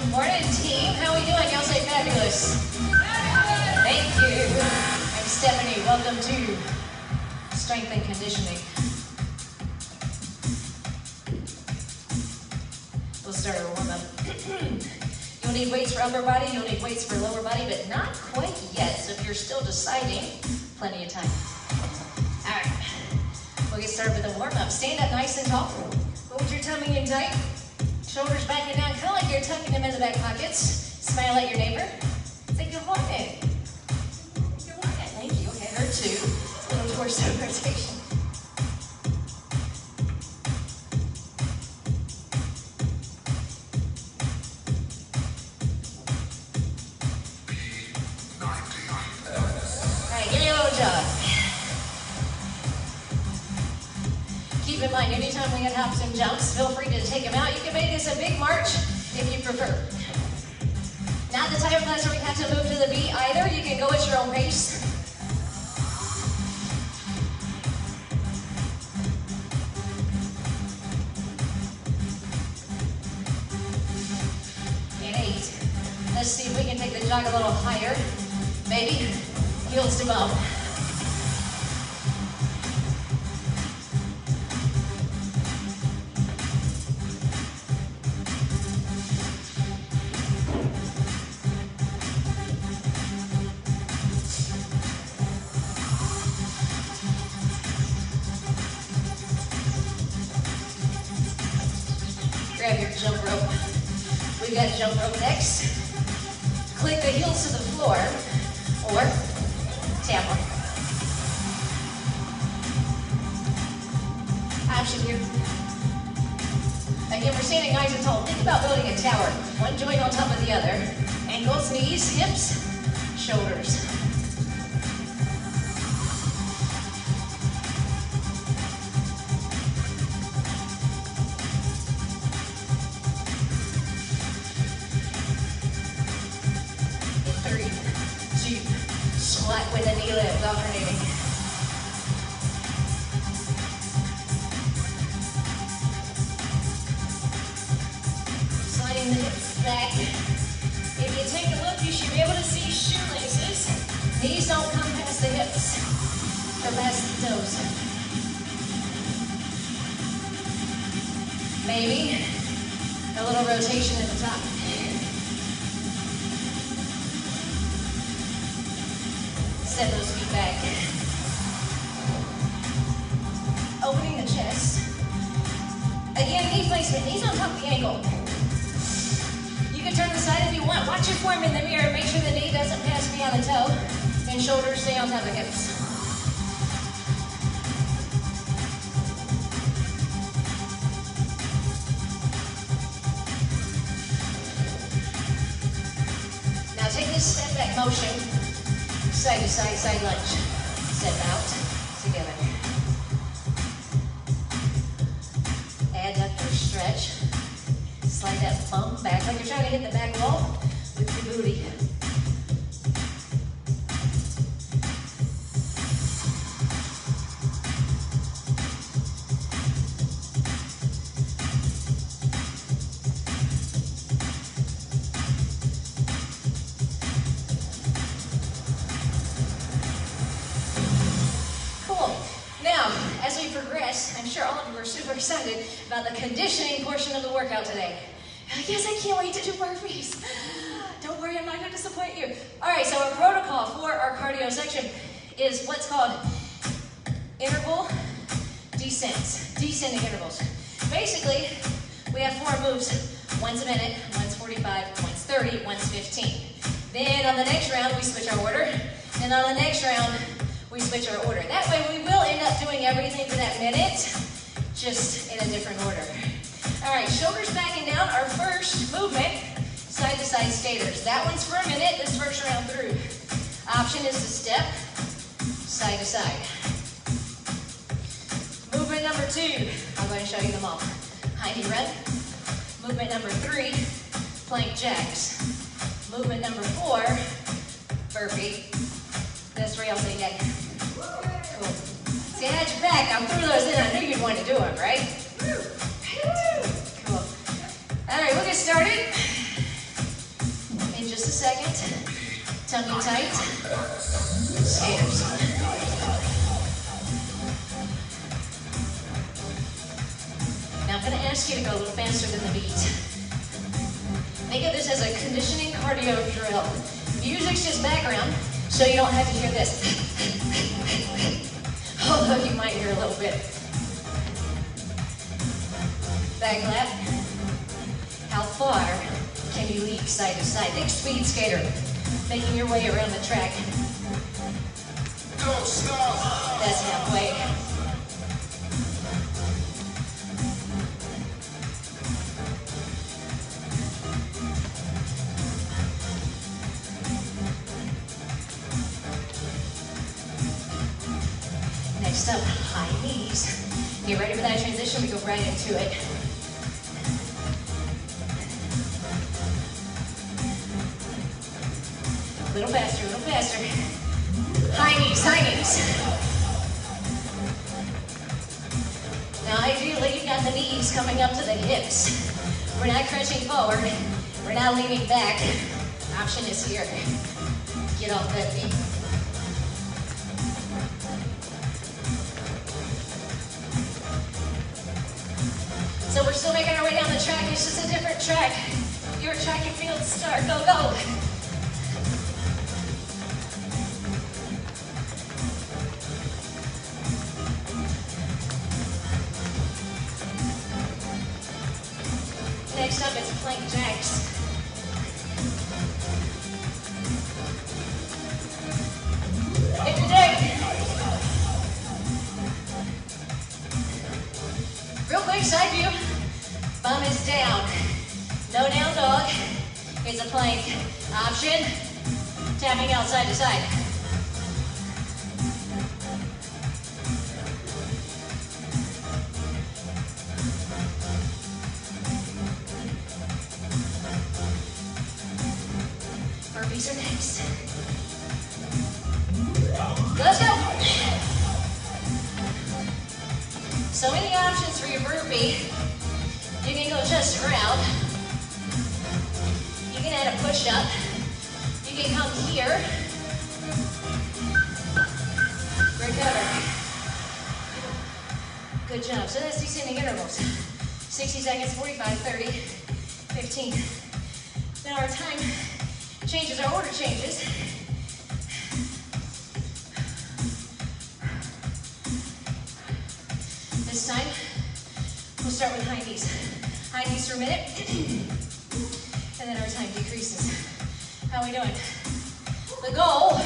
Good morning, team. How are we doing? Y'all say fabulous. Thank you. I'm Stephanie. Welcome to Strength and Conditioning. We'll start our warm-up. You'll need weights for upper body, you'll need weights for lower body, but not quite yet. So if you're still deciding, plenty of time. All right. We'll get started with a warm-up. Stand up nice and tall. Hold your tummy in tight. Shoulders back and down, kind of like you're tucking them in the back pockets. Smile at your neighbor. Say good morning. Good morning. Thank you. Okay, her too. A little torso rotation. All right, give me a little jog. Keep in mind, anytime we get hops and jumps, feel free to take them out. You can make this a big march if you prefer. Not the type of class where we have to move to the beat either. You can go at your own pace. And 8. Let's see if we can take the jog a little higher. Maybe heels to bum. Grab your jump rope. We've got jump rope next. Click the heels to the floor or tap them. Option here. Again, we're standing nice and tall. Think about building a tower. One joint on top of the other. Ankles, knees, hips, shoulders. Squat with a knee lift, alternating. Sliding the hips back. If you take a look, you should be able to see shoelaces. Knees don't come past the hips or past the toes. Maybe a little rotation at the top. Step those feet back. Opening the chest. Again, knee placement, knees on top of the ankle. You can turn to the side if you want. Watch your form in the mirror. Make sure the knee doesn't pass beyond the toe. And shoulders stay on top of the hips. Now take this step back motion. Side to side, side lunge. Step out, together. Adductor stretch. Slide that bum back like you're trying to hit the back wall with your booty. I'm sure all of you are super excited about the conditioning portion of the workout today. Yes, I can't wait to do burpees. Don't worry, I'm not going to disappoint you. All right, so our protocol for our cardio section is what's called interval descents, descending intervals. Basically, we have 4 moves, once a minute, once 45, once 30, once 15. Then on the next round, we switch our order, and on the next round, we switch our order. That way we will end up doing everything for that minute, just in a different order. All right, shoulders back and down. Our first movement, side to side skaters. That one's for a minute, this first round through. Option is to step side to side. Movement number 2, I'm going to show you them all. Hindy run. Movement number 3, plank jacks. Movement number 4, burpee. That's where y'all say yay. Cool. See, I had your back. I threw those in. I knew you'd want to do them, right? Cool. All right, we'll get started. just a second. Tummy tight. Skaters. Now I'm going to ask you to go a little faster than the beat. Think of this as a conditioning cardio drill. Music's just background, so you don't have to hear this. Although you might hear a little bit. Back lap. How far can you leap side to side? Think speed skater, making your way around the track. Don't stop. That's halfway. Next up, high knees. Get ready for that transition, we go right into it. A little faster, a little faster. High knees, high knees. Now ideally you've got the knees coming up to the hips. We're not crunching forward, we're not leaning back. Option is here. Get off that knee. So we're still making our way down the track, it's just a different track. Your track and field start, go, go. Next up, it's plank jacks. Hip to dig. Real quick, side view. Bum is down. No down dog. It's a plank. Option, tapping out side to side. Burpees are next. Let's go. So many options for your burpee. You can go chest around. You can add a push-up. You can come here. Recover. Good job. So that's descending intervals. 60 seconds, 45, 30, 15. Now our time changes, our order changes. This time, we'll start with high knees. High knees for a minute, and then our time decreases. How are we doing? The goal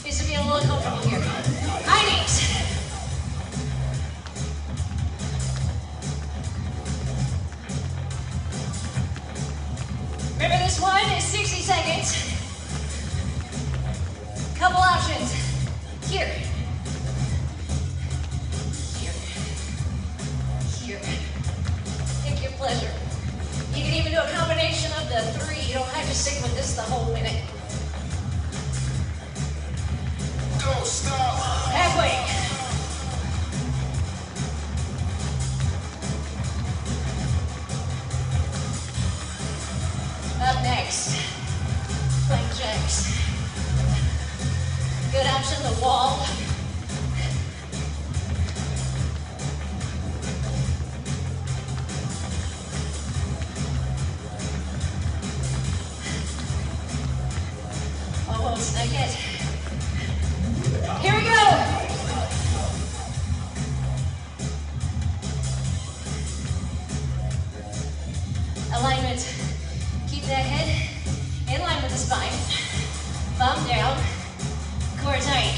is to be a little comfortable here. High knees. Remember, this one is 60 seconds. Couple options. Here. Here. Here. Pick your pleasure. You can even do a combination of the three. You don't have to stick with this the whole minute. Don't stop. Halfway. Up next, plank jacks. Good option, the wall. Almost, not yet. Here we go. Alignment. Keep that head in line with the spine. Bum down, core tight.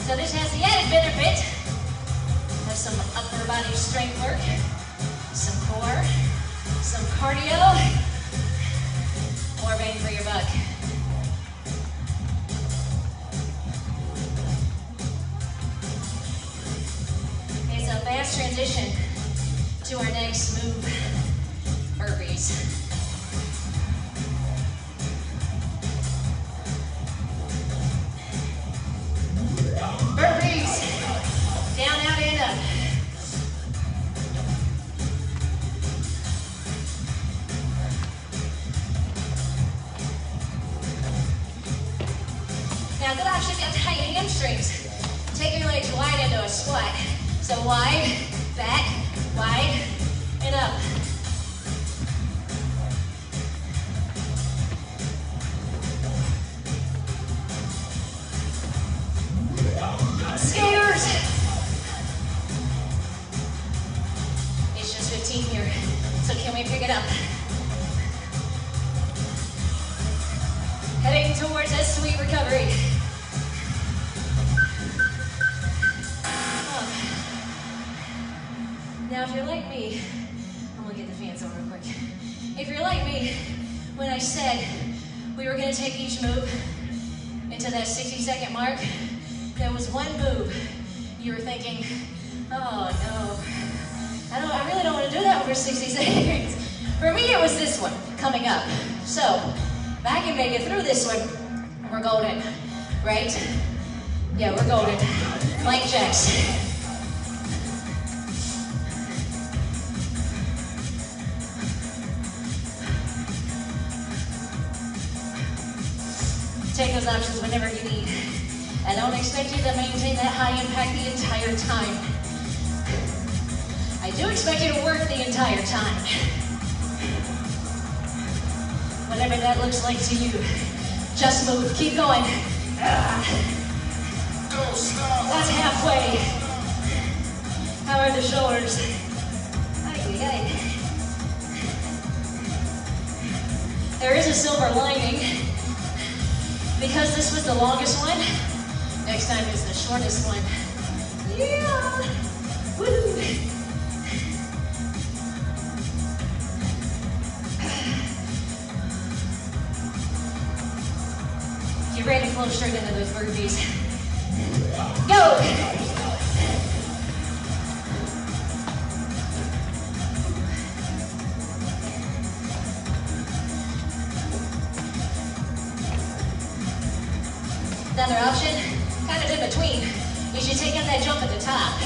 So this has the added benefit of some upper body strength work, some core, some cardio, more bang for your buck. It's a fast transition to our next move, burpees. Burpees. Down, out, and up. So wide, back, wide, and up. Skaters! It's just 15 here, so can we pick it up? Heading towards that sweet recovery. Now, if you're like me, I'm gonna get the fans on real quick. If you're like me, when I said we were gonna take each move into that 60-second mark, there was one move you were thinking, oh no, I really don't want to do that over 60 seconds. For me, it was this one coming up. So, if I can make it through this one, we're golden, right? Yeah, we're golden. Plank jacks. Take those options whenever you need. I don't expect you to maintain that high impact the entire time. I do expect you to work the entire time. Whatever that looks like to you, just move, keep going. Don't stop. That's halfway. How are the shoulders? There is a silver lining. Because this was the longest one, next time is the shortest one. Yeah! Woo! Get ready to flow straight into those burpees. Go! Another option, kind of in between, is you take out that jump at the top.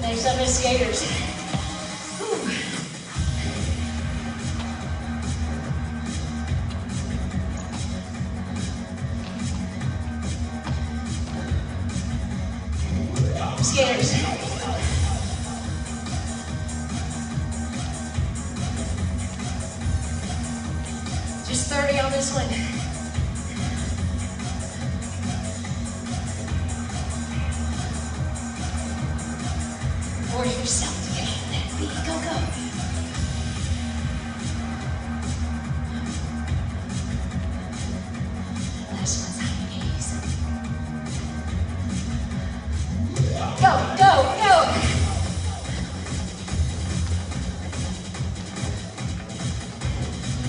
Next up is skaters. Whew. Skaters. Just 30 on this one. Force yourself to get on that beat. Go, go. Last one's high knees. Go, go, go!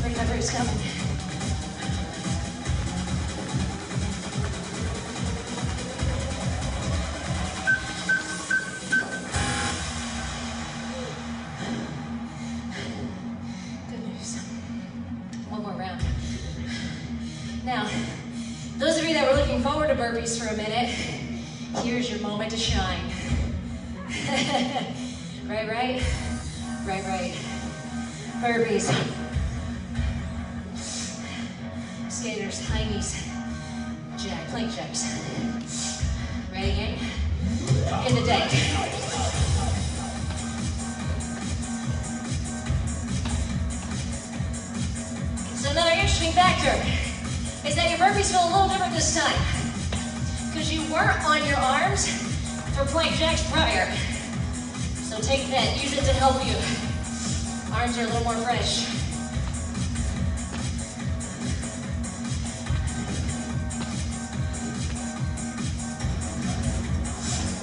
Recovery's coming. Good news. One more round. Now, those of you that were looking forward to burpees for a minute, here's your moment to shine. Right, right? Right, right. Burpees. Skaters, high knees. Jack, plank jacks. Ready, gang? In the deck. So another interesting factor is that your burpees feel a little different this time, because you weren't on your arms for plank jacks prior. So take that, use it to help you. Arms are a little more fresh.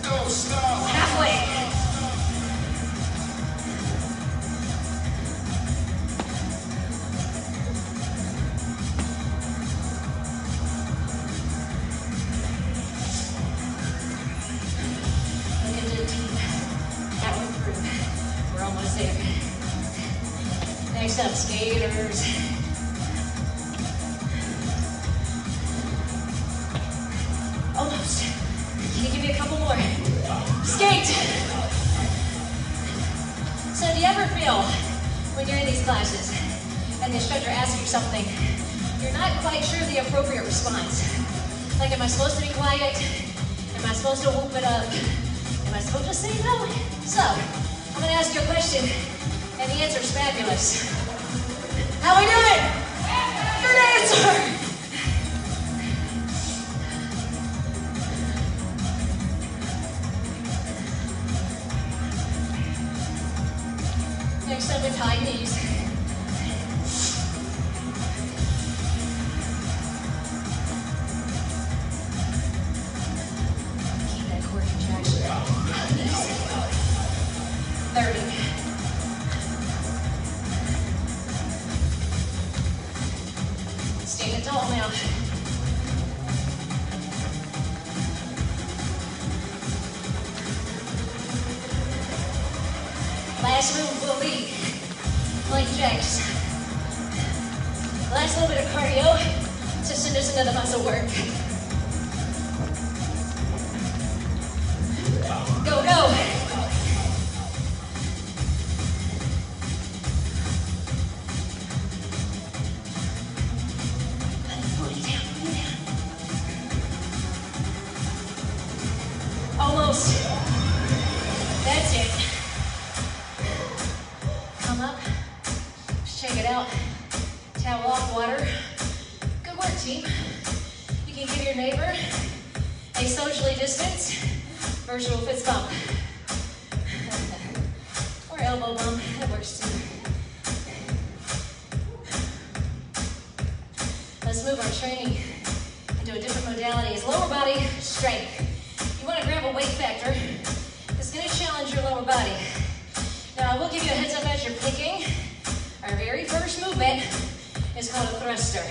Don't stop. Halfway. Next up, skaters. Almost. Can you give me a couple more? Skate. you ever feel when you're in these classes and the instructor asks you something, you're not quite sure the appropriate response? Like, am I supposed to be quiet? Am I supposed to whoop it up? Am I supposed to say no? So, I'm gonna ask you a question, and the answer is fabulous. How we doing? Good answer! Next up is high knees. Keep that core contraction. High knees. 30. Stand tall now. Last move will be plank jacks. Last little bit of cardio to send us into the muscle work. Go, go. Pull it down, pull it down. Almost. That's it. Come up, shake it out, towel off, water. Good work, team. You can give your neighbor a socially distanced virtual fist bump. Or elbow bump, that works too. Let's move our training into a different modality. It's lower body strength. You want to grab a weight factor that's going to challenge your lower body. Now, I will give you a heads up as you're picking. Our very first movement is called a thruster.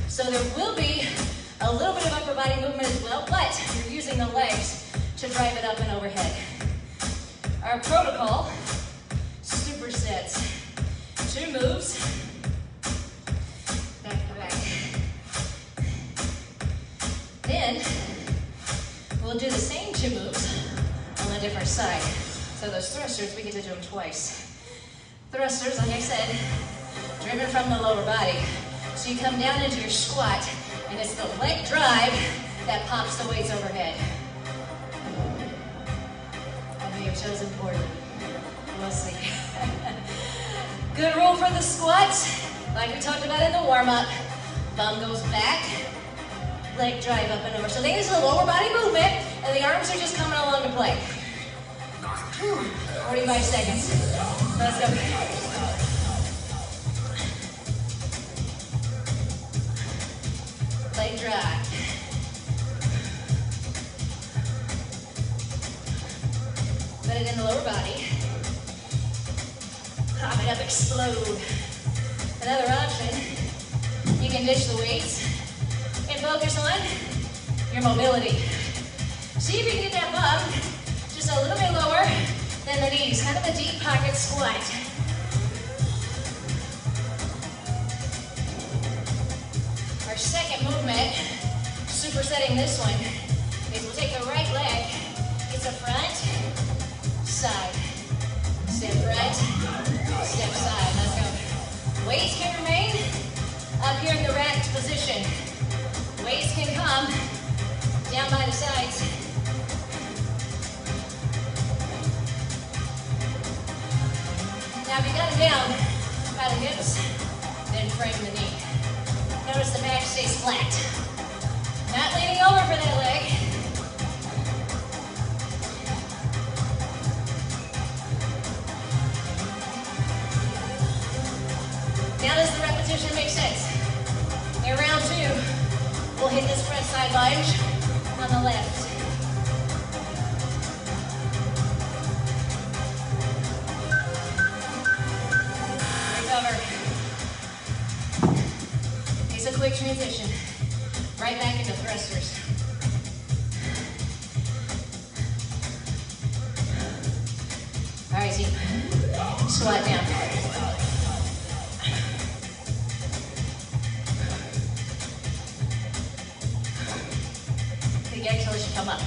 So there will be a little bit of upper body movement as well, but you're using the legs to drive it up and overhead. Our protocol, supersets. 2 moves, back to back. Then, we'll do the same 2 moves on a different side. So those thrusters, we get to do them twice. Thrusters, like I said, driven from the lower body. So you come down into your squat, and it's the leg drive that pops the weights overhead. I know you've chosen poorly. We'll see. Good rule for the squats, like we talked about in the warm-up. Bum goes back, leg drive up and over. So think this is a lower body movement, and the arms are just coming along to play. 45 seconds. Let's go. Leg drive. Put it in the lower body. Pop it up, explode. Another option, you can ditch the weights and focus on your mobility. See if you can get that bum just a little bit lower than the knees, kind of a deep pocket squat. Our second movement, supersetting this one, is we'll take the right leg, it's a front, side, step right, step side, let's go. Weights can remain up here in the racked position. Weights can come down by the sides. Now if you got it down by the hips, then frame the knee. Notice the back stays flat. Not leaning over for that leg. Now does the repetition make sense? In round 2, we'll hit this front side lunge on the left. It's a quick transition. Right back into thrusters. All right, team. Squat down. Big exhale as you come up.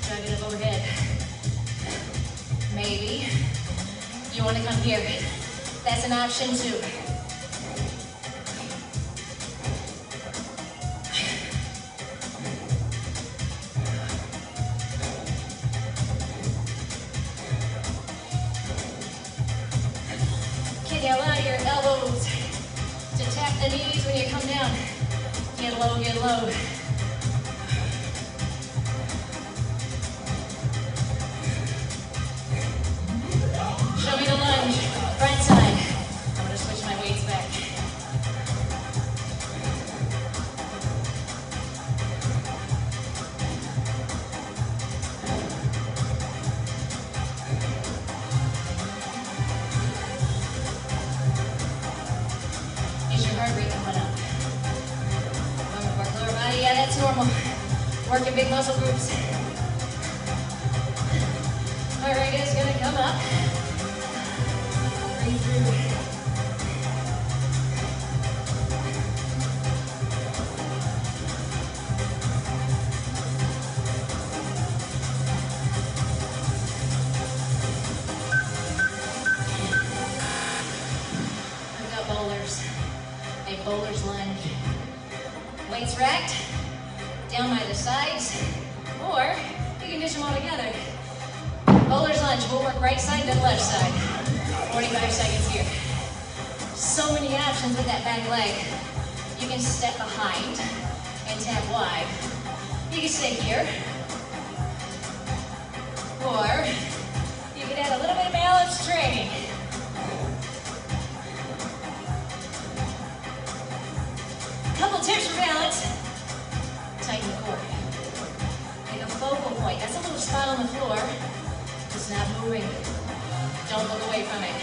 Drag it up overhead. Maybe You want to come here. That's an option too. Can you allow your elbows to tap the knees when you come down? Get low, get low. Show me the lunge, front side. I'm gonna switch my weights back. Is your heart rate coming up? Work lower body, yeah, that's normal. Working big muscle groups. Heart rate is gonna come up. Breathe through. We've got bowlers. A bowler's lunge. Weights racked, down by the sides, or you can dish them all together. Bowler's lunge, we'll work right side to left side. 45 seconds here. So many options with that back leg. You can step behind and tap wide. You can stay here. Or you can add a little bit of balance training. Couple tips for balance. Tighten the core. Make a focal point. That's a little spot on the floor. It's not moving. Don't look away from it.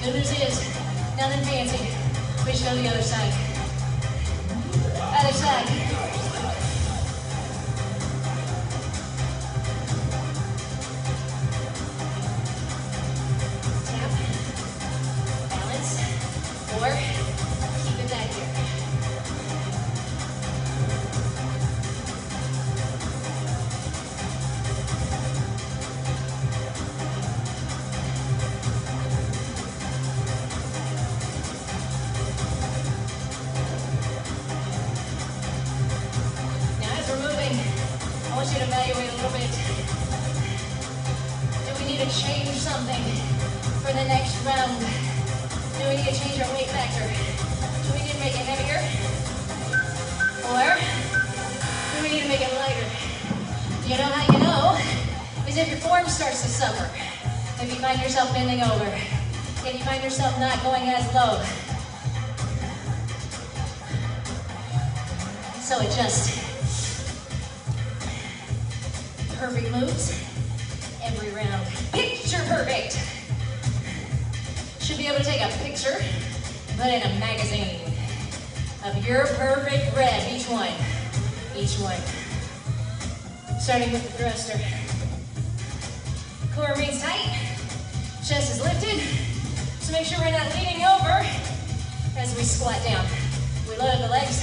Good news is, nothing fancy. We should go to the other side. Other side. Tap. Balance. Or keep it back here. I want you to evaluate a little bit. Do we need to change something for the next round? Do we need to change our weight factor? Do we need to make it heavier? Or do we need to make it lighter? You know how you know is if your form starts to suffer. If you find yourself bending over. If you find yourself not going as low. So adjust. Perfect moves every round. Picture perfect. Should be able to take a picture, but in a magazine of your perfect rep, each one. Each one. Starting with the thruster. Core remains tight. Chest is lifted. So make sure we're not leaning over as we squat down. We load the legs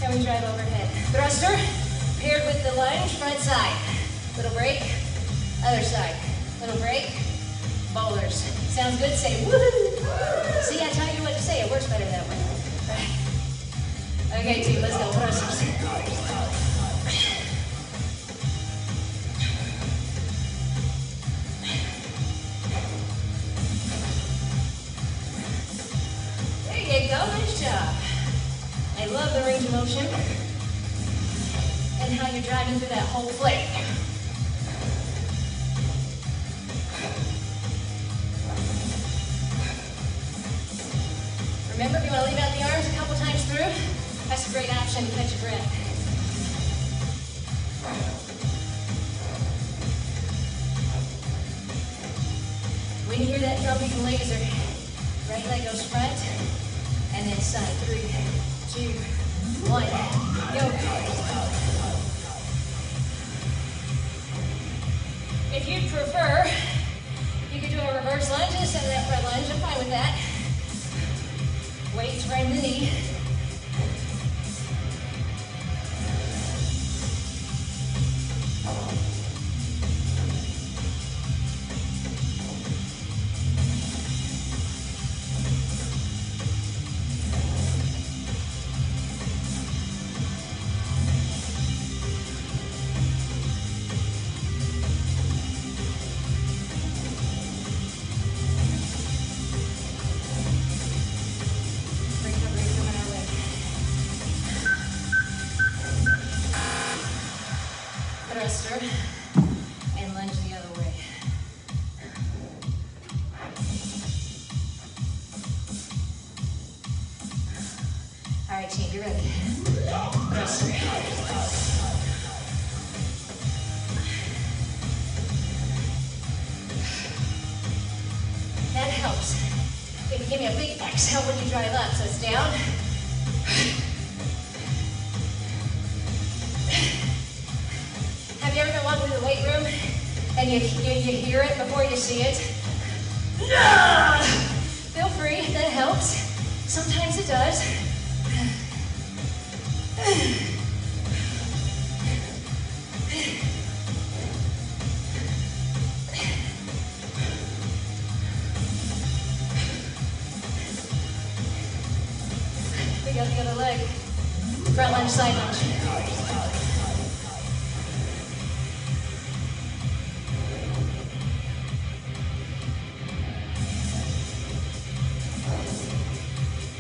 and we drive overhead. Thruster paired with the lunge, front side. Little break, other side. Little break, bowlers. Sounds good? Say woohoo! See, I tell you what to say. It works better that way. Okay, team, let's go. Thrusters. There you go. Nice job. I love the range of motion and how you're driving through that whole flick. Remember, if you want to leave out the arms a couple times through, that's a great option to catch your breath. When you hear that drum, you can laser. Right leg goes front, and then side. 3, 2, 1, go. If you'd prefer, you could do a reverse lunge instead of that front lunge. I'm fine with that. Weights right in the knee. thruster and lunge the other way. All right, team, you ready? Thruster. That helps. If you give me a big exhale when you drive up, so it's down. Have you ever been walking to the weight room and you hear it before you see it? No! Feel free, that helps. Sometimes it does. We got the other leg. Front lunge, side lunge.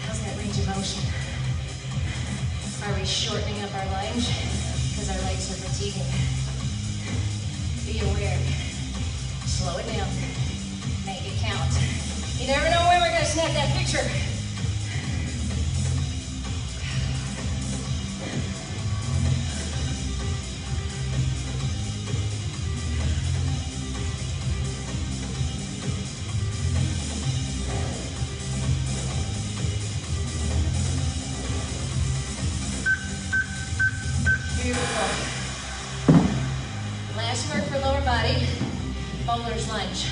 How's that range of motion? Are we shortening up our lunge? Because our legs are fatiguing. Be aware. Slow it down. Make it count. You never know when we're going to snap that picture. Beautiful. Last work for lower body, bowler's lunge.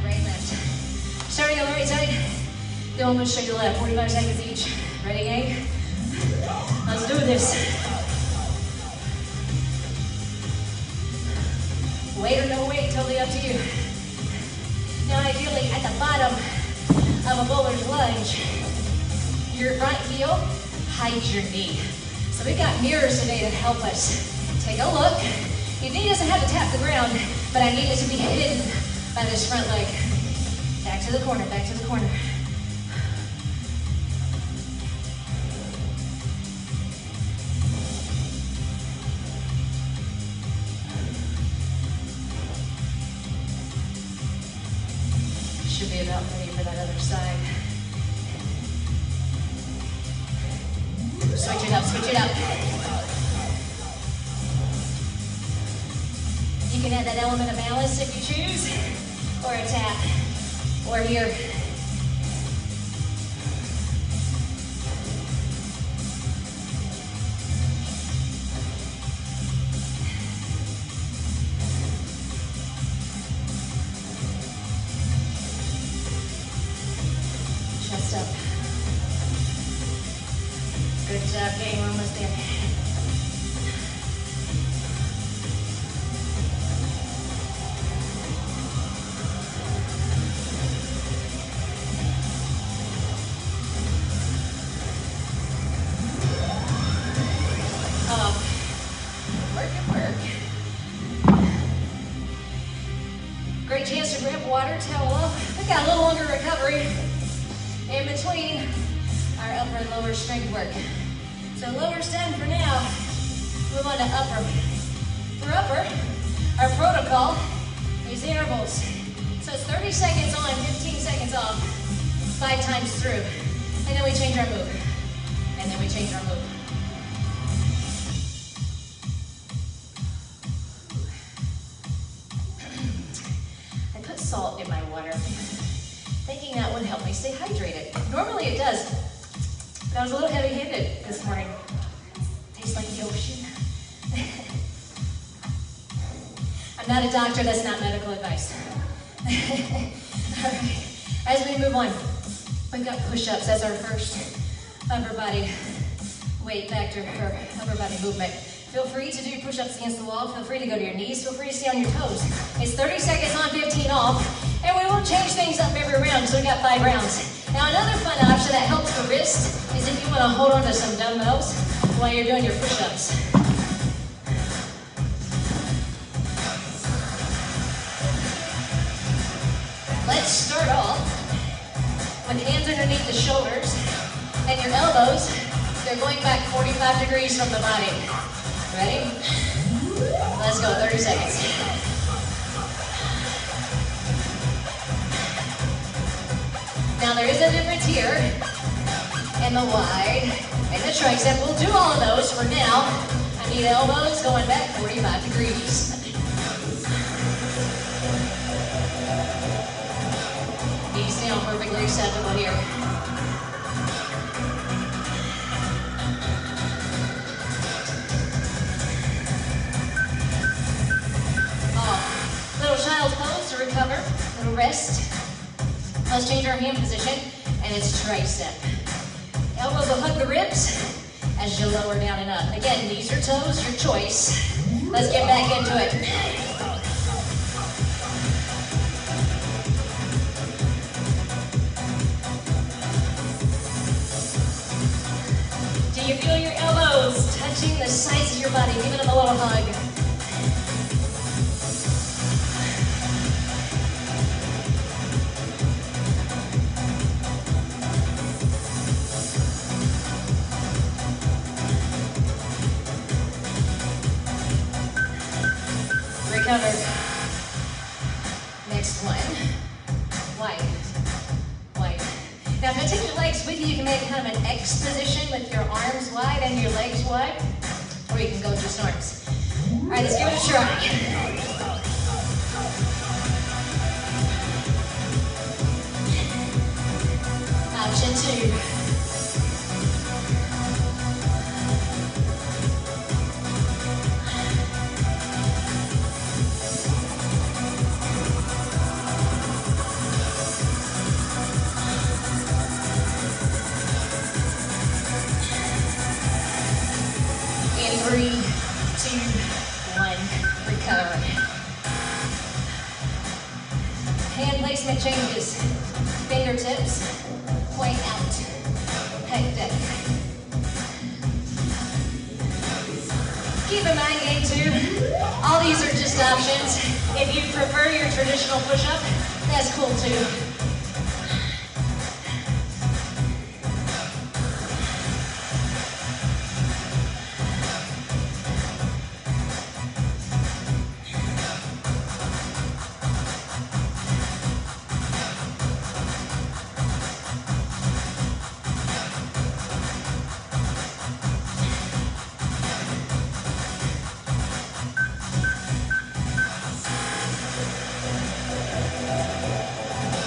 Right left. Starting on the right side, then we'll move straight to the left, 45 seconds each. Ready, gang? Let's do this. Weight or no weight, totally up to you. Now ideally at the bottom of a bowler's lunge, your front heel hides your knee. So we've got mirrors today that help us. Take a look. Your knee doesn't have to tap the ground, but I need it to be hidden by this front leg. Back to the corner, back to the corner. Should be about ready for that other side. Switch it up, switch it up. You can add that element of balance if you choose, or a tap, or here. Chest up. Good job, gang, we're almost there. Great chance to grab water, towel off. We've got a little longer recovery in between our upper and lower strength work. So lower's done for now. Move on to upper. For upper, our protocol is intervals. So it's 30 seconds on, 15 seconds off, 5 times through. And then we change our move. And then we change our move. Salt in my water, thinking that would help me stay hydrated. Normally it does, but I was a little heavy-handed this morning. Tastes like the ocean. I'm not a doctor, that's not medical advice. All right, as we move on, we've got push-ups as our first upper body weight factor for upper body movement. Feel free to do push-ups against the wall. Feel free to go to your knees. Feel free to stay on your toes. It's 30 seconds on, 15 off. And we will change things up every round, so we got 5 rounds. Now another fun option that helps the wrist is if you want to hold on to some dumbbells while you're doing your push-ups. Let's start off with hands underneath the shoulders and your elbows. They're going back 45 degrees from the body. Ready? Let's go, 30 seconds. Now there is a difference here in the wide and the tricep. We'll do all of those for now. I need elbows going back 45 degrees. Knees down, perfectly acceptable here. Little child's pose to recover, little rest. Let's change our hand position, and it's tricep. Elbows will hug the ribs as you lower down and up. Again, knees or toes, your choice. Let's get back into it. Do you feel your elbows touching the sides of your body, giving them a little hug? Recover. Next one. Wide. Wide. Now if I take your legs with you, you can make kind of an X position with your arms wide and your legs wide. Or you can go just arms. Alright, let's give it a try. Option 2. In 3, 2, 1, recover. Hand placement changes. Fingertips point out. Pec deck. Keep in mind, game 2, all these are just options. If you prefer your traditional push-up, that's cool too.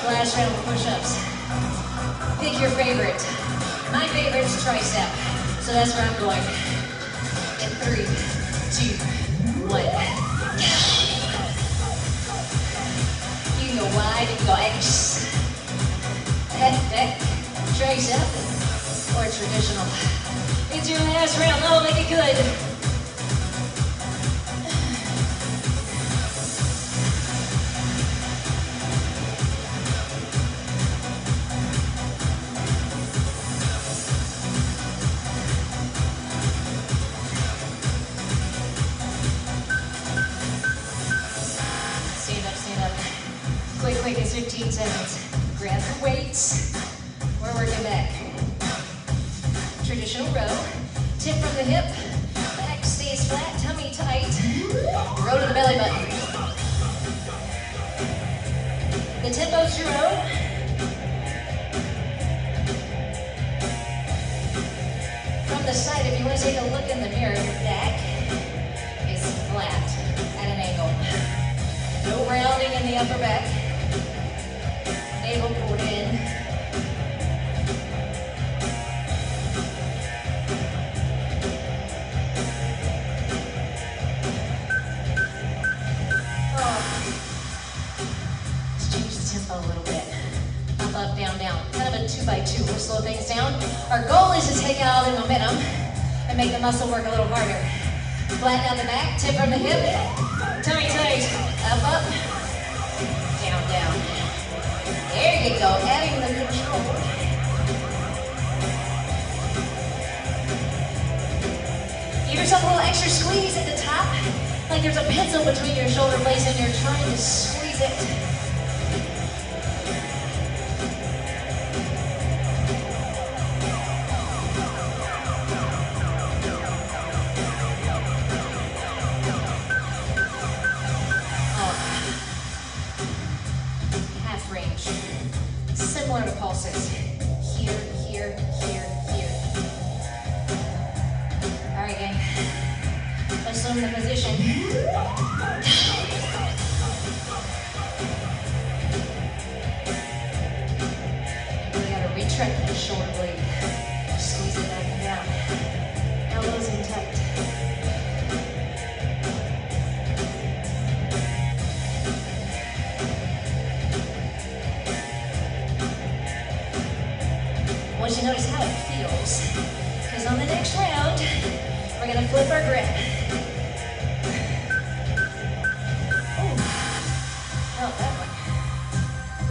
Last round of push-ups. Pick your favorite. My favorite is tricep, so that's where I'm going. In 3, 2, 1. You can go wide, you can go X. Head, deck, tricep, or traditional. It's your last round. Oh, make it good. Quick is 15 seconds. Grab your weights. We're working back. Traditional row. Tip from the hip. Back stays flat, tummy tight. Row to the belly button. The tempo's your own. From the side, if you want to take a look in the mirror, your back is flat at an angle. No rounding in the upper back. Navel pulled in. Let's change the tempo a little bit. Up, down, down. Kind of a 2x2. We'll slow things down. Our goal is to take out all the momentum and make the muscle work a little harder. Flatten out the back, tip from the hip. Tummy tight. Up, up. Down, down. There you go, adding the control. Give yourself a little extra squeeze at the top, like there's a pencil between your shoulder blades and you're trying to squeeze it. Assume the position. Really gotta retract the shoulder blade. Squeeze it up and down. Elbows in tight. I want you to notice how it feels. Because on the next round, we're gonna flip our grip. Oh, that one.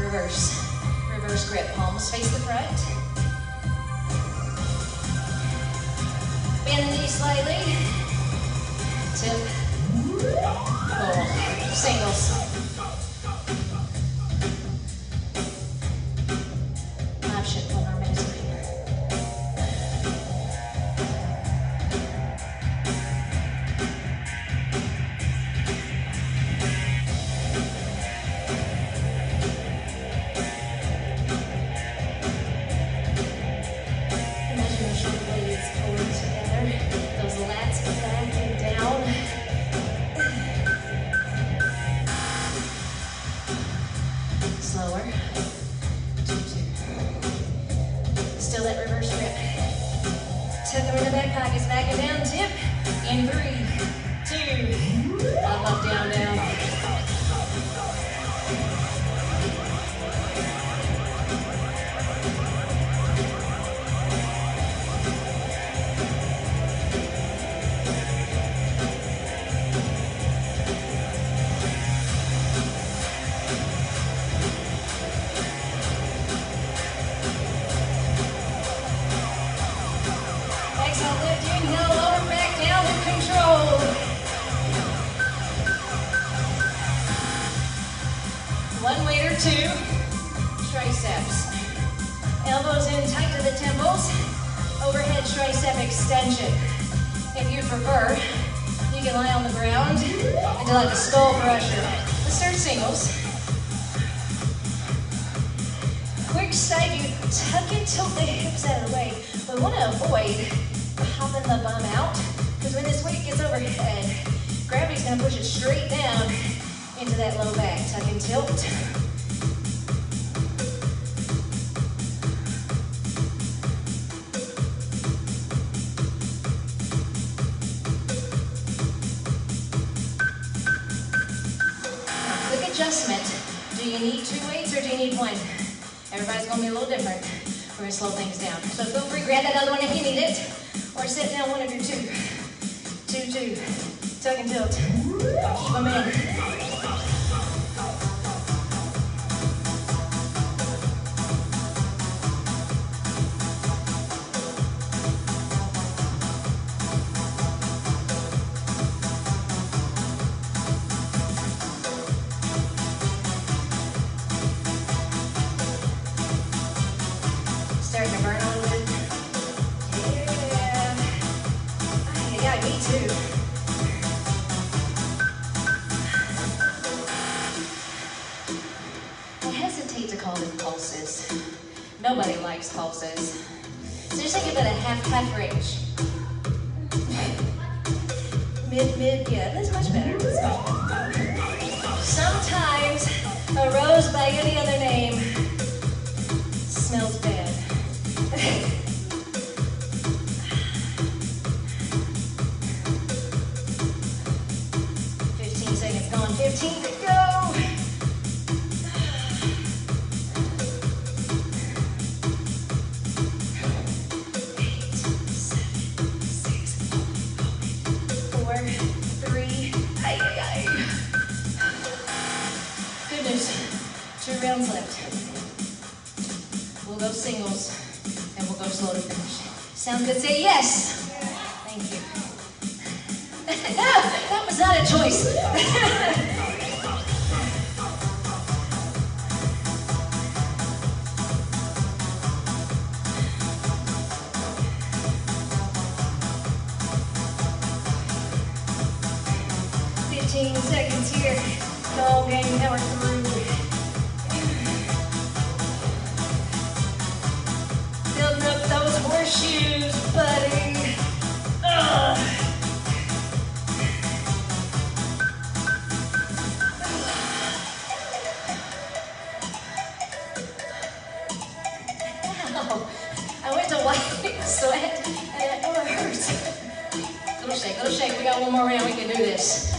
Reverse grip. Palms face the front. Bend the knee slightly. Tip. Oh, singles. Option, 1 more minute of paper. Imagine your shoulder blades pulling together. Those lats back and down. Slower. 2, 2. Still that reverse grip. Tuck them in the back pockets, back and down, tip. In 3, 2. Up, down, down. Exhale, lift, inhale, lower back down with control. One weight or 2, triceps. Elbows in tight to the temples, overhead tricep extension. If you prefer, you can lie on the ground and do like a skull crusher. Let's start singles. Quick side view, tuck and tilt the hips out of the way. We want to avoid popping the bum out, because when this weight gets overhead, gravity's going to push it straight down into that low back. Tuck and tilt. Now, quick adjustment. Do you need 2 weights or do you need 1? Everybody's going to be a little different. We're going to slow things down. So feel free, grab that other one if you need it, or sit down one of your 2. 2, 2. Tuck and tilt. Keep them in. Starting to burn a little bit. Yeah, me too. I hesitate to call them pulses. Nobody likes pulses. So just think about a half range. Mid, yeah, that's much better. Sometimes a rose by any other name smells bad. 15 seconds gone, 15 to go. 8, 7, 6, 4, 3, Good news, 2 rounds left. We'll go singles, and we'll go slow to finish. Sound good? Say yes. Thank you. That was not a choice. 15 seconds here. Ball game power through. Building up those horseshoes, buddy. Ugh. little shake. We got one more round. We can do this. All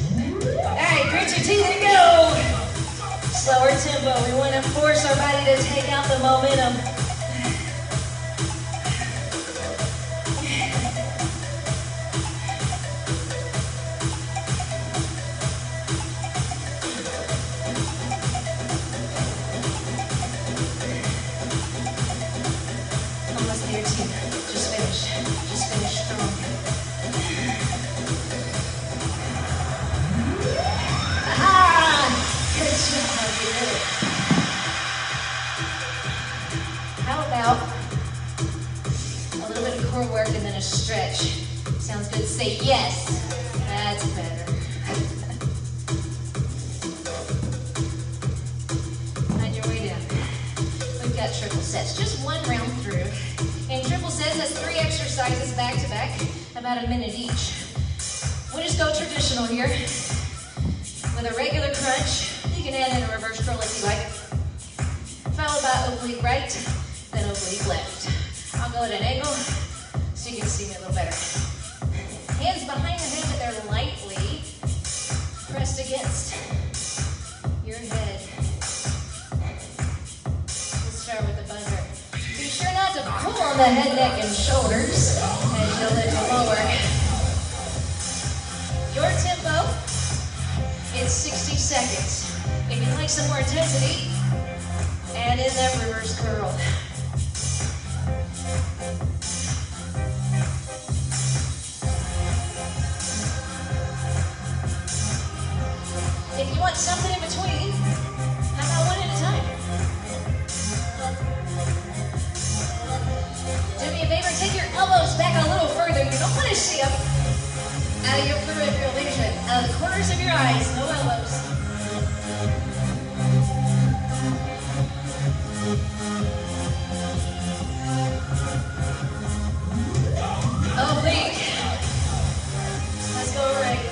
right, grit your teeth and go. Slower tempo. We want to force our body to take out the momentum. Almost there, too. Just finish. Just finish strong. How about a little bit of core work and then a stretch? Sounds good. Say yes. That's better. On your way down. We've got triple sets. Just one round through. In triple sets, that's 3 exercises back to back, about a minute each. We'll just go traditional here. With a regular crunch, you can add in a reverse curl if you like. Followed by oblique right, then oblique left. I'll go at an angle so you can see me a little better. Hands behind the head, but they're lightly pressed against your head. We'll start with the buzzer. Be sure not to pull on the head, neck, and shoulders as you lift lower. Your tempo. It's 60 seconds. If you'd like some more intensity, add in that reverse curl. If you want something in between, how about one at a time? Do me a favor, take your elbows back a little further. You don't want to see them. Out of your peripheral vision, out of the corners of your eyes, no elbows. Oblique. Let's go right.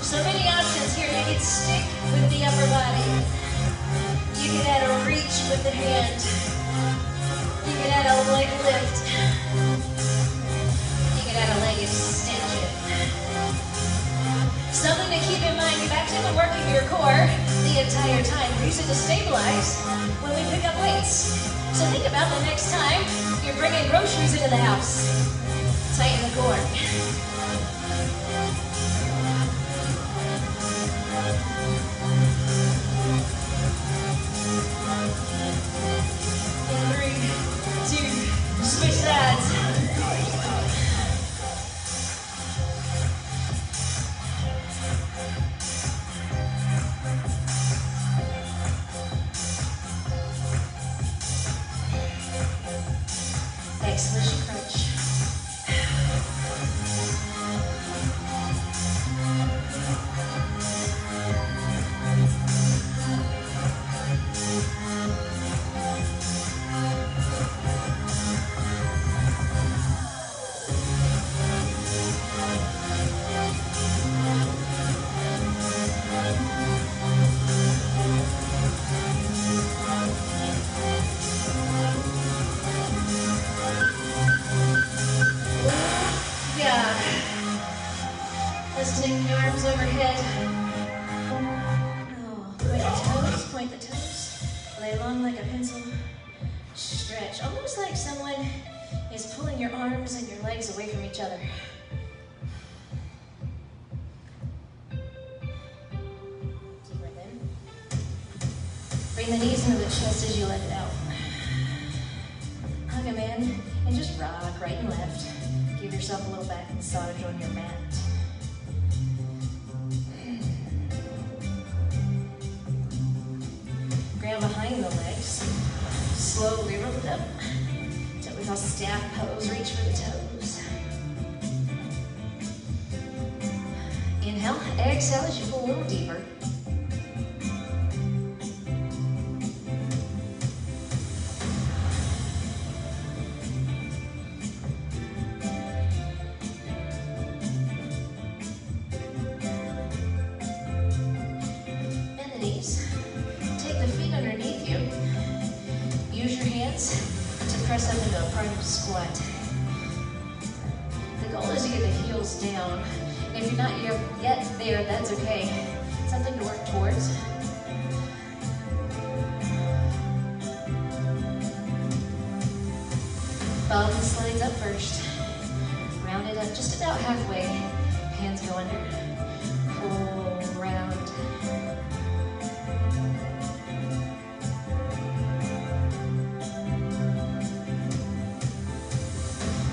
So many options here. You can stick with the upper body. You can add a reach with the hand. You can add a leg lift. Add a leg extension. Something to keep in mind, you've actually been working your core the entire time. We use it to stabilize when we pick up weights. So think about the next time you're bringing groceries into the house. Tighten the core. In 3, 2, switch sides. Exhalation crunch. Let's take the arms overhead. Oh, point the toes. Lay long like a pencil. Stretch, almost like someone is pulling your arms and your legs away from each other. Deep breath in. Bring the knees into the chest as you let it out. Hug them in and just rock right and left. Give yourself a little back massage on your mat. Grab behind the legs. Slowly roll it up. So we call staff pose. Reach for the toes. Inhale. Exhale as you pull a little deeper. Press up into a part of squat. The goal is to get the heels down. And if you're not yet there, that's okay. Something to work towards. Bum slides up first. Round it up just about halfway. Hands go under. Pull round.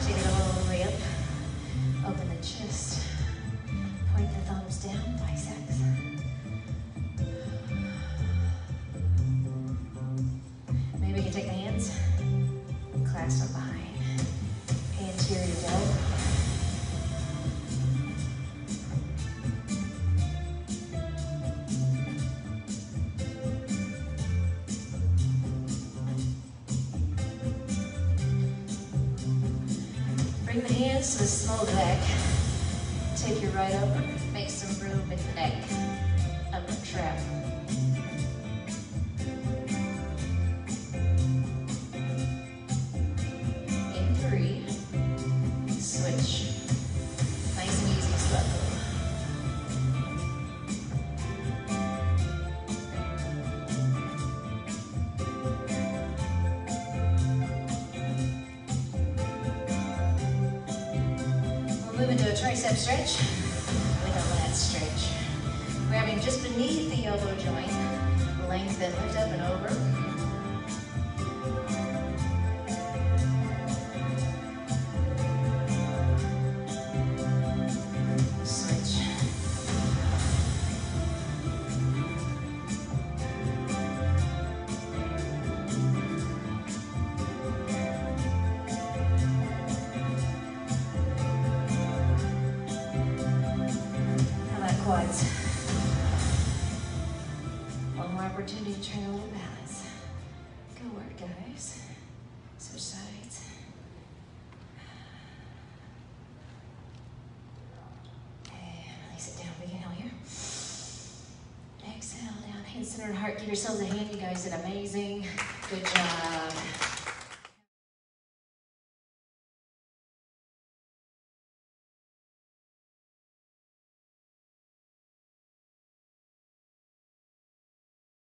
Take it all the way up. Open the chest. Point the thumbs down, biceps. Maybe you can take the hands, clasp them behind. Anterior delt. Bring the hands to the small of the back. Take your right over. Make some room in the neck. Upper trap. In 3. Switch. Nice and easy, slow. Move into a tricep stretch with a lat stretch. Grabbing just beneath the elbow joint. Lengthen, lift up and over. Switch. Quads. One more opportunity to train a little balance. Good work, guys. Switch sides. And release it down. Big inhale here. Exhale down. Hand centered heart. Give yourselves a hand. You guys did amazing. Good job.